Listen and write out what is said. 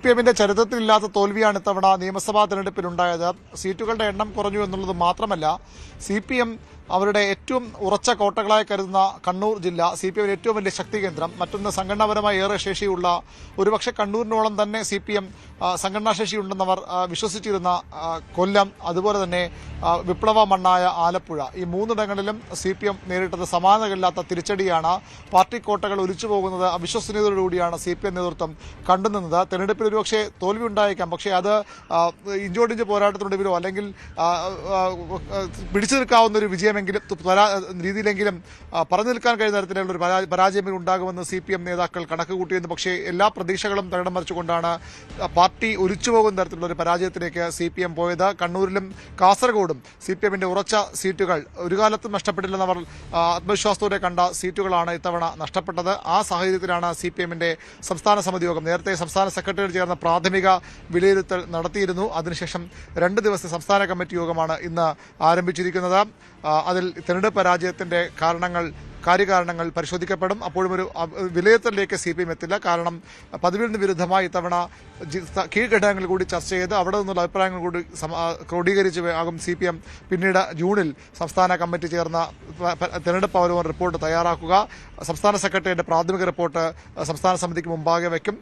സിപിഎമ്മിന്റെ ചരിത്രത്തിലില്ലാത്ത തോൽവിയാണ് ഇത്തവണ നിയമസഭാ തെരഞ്ഞെടുപ്പിലുണ്ടായത്. സീറ്റുകളുടെ എണ്ണം കുറഞ്ഞു എന്നുള്ളത് മാത്രമല്ല, സിപിഎം അവരുടെ ഏറ്റവും ഉറച്ച കോട്ടകളായി കരുതുന്ന കണ്ണൂർ ജില്ല സിപിഎമ്മിന്റെ ഏറ്റവും വലിയ ശക്തി കേന്ദ്രം, മറ്റൊന്ന് സംഘടനാപരമായി ഏറെ ശേഷിയുള്ള, ഒരുപക്ഷെ കണ്ണൂരിനോളം തന്നെ സിപിഎം സംഘടനാശേഷിയുണ്ടെന്നവർ വിശ്വസിച്ചിരുന്ന കൊല്ലം, അതുപോലെ തന്നെ വിപ്ലവ മണ്ണായ ആലപ്പുഴ, ഈ മൂന്നിടങ്ങളിലും സിപിഎം നേരിട്ടത് സമാനതകളില്ലാത്ത തിരിച്ചടിയാണ്. പാർട്ടി കോട്ടകൾ ഒലിച്ചു പോകുന്നത് അവിശ്വസനീയതയോടുകൂടിയാണ് സിപിഎം നേതൃത്വം കണ്ടുനിന്നത്. തെരഞ്ഞെടുപ്പിൽ ഒരുപക്ഷെ തോൽവി ഉണ്ടായേക്കാം, പക്ഷേ അത് ഇഞ്ചോടിഞ്ച് പോരാട്ടത്തിനൊടുവിലോ അല്ലെങ്കിൽ പിടിച്ചു നിൽക്കാവുന്ന ഒരു വിജയമെങ്കിലും രീതിയിലെങ്കിലും പറഞ്ഞു നിൽക്കാൻ കഴിയുന്ന തരത്തിലുള്ള ഒരു പരാജയം ഉണ്ടാകുമെന്ന് സിപിഎം നേതാക്കൾ കണക്ക് കൂട്ടിയെന്ന്. പക്ഷേ എല്ലാ പ്രതീക്ഷകളും തകിടം മറിച്ചുകൊണ്ടാണ് പാർട്ടി ഒലിച്ചുപോകുന്ന തരത്തിലുള്ള ഒരു പരാജയത്തിലേക്ക് സിപിഎം പോയത്. കണ്ണൂരിലും കാസർഗോഡും സിപിഎമ്മിന്റെ ഉറച്ച സീറ്റുകൾ ഒരു കാലത്തും നഷ്ടപ്പെട്ടില്ലെന്നവർ ആത്മവിശ്വാസത്തോടെ കണ്ട സീറ്റുകളാണ് ഇത്തവണ നഷ്ടപ്പെട്ടത്. ആ സാഹചര്യത്തിലാണ് സിപിഎമ്മിന്റെ സംസ്ഥാന സമിതി യോഗം. നേരത്തെ സംസ്ഥാന സെക്രട്ടറി ചേർന്ന പ്രാഥമിക വിലയിരുത്തൽ നടത്തിയിരുന്നു. അതിനുശേഷം 2 ദിവസത്തെ സംസ്ഥാന കമ്മിറ്റി യോഗമാണ് ഇന്ന് ആരംഭിച്ചിരിക്കുന്നത്. അതിൽ തെരഞ്ഞെടുപ്പ് പരാജയത്തിന്റെ കാര്യകാരണങ്ങൾ പരിശോധിക്കപ്പെടും. അപ്പോഴും ഒരു വിലയിരുത്തലിലേക്ക് സിപിഎം എത്തില്ല. കാരണം പതിവിന് വിരുദ്ധമായി ഇത്തവണ കീഴ്ഘടകങ്ങൾ കൂടി ചർച്ച ചെയ്ത് അവിടെ നിന്നുള്ള അഭിപ്രായങ്ങൾ കൂടി ക്രോഡീകരിച്ച് ആകും സിപിഎം പിന്നീട് ജൂണിൽ സംസ്ഥാന കമ്മിറ്റി ചേർന്ന തെരഞ്ഞെടുപ്പ് അവലോകന റിപ്പോർട്ട് തയ്യാറാക്കുക. സംസ്ഥാന സെക്രട്ടറിയുടെ പ്രാഥമിക റിപ്പോർട്ട് സംസ്ഥാന സമിതിക്ക് മുമ്പാകെ വയ്ക്കും.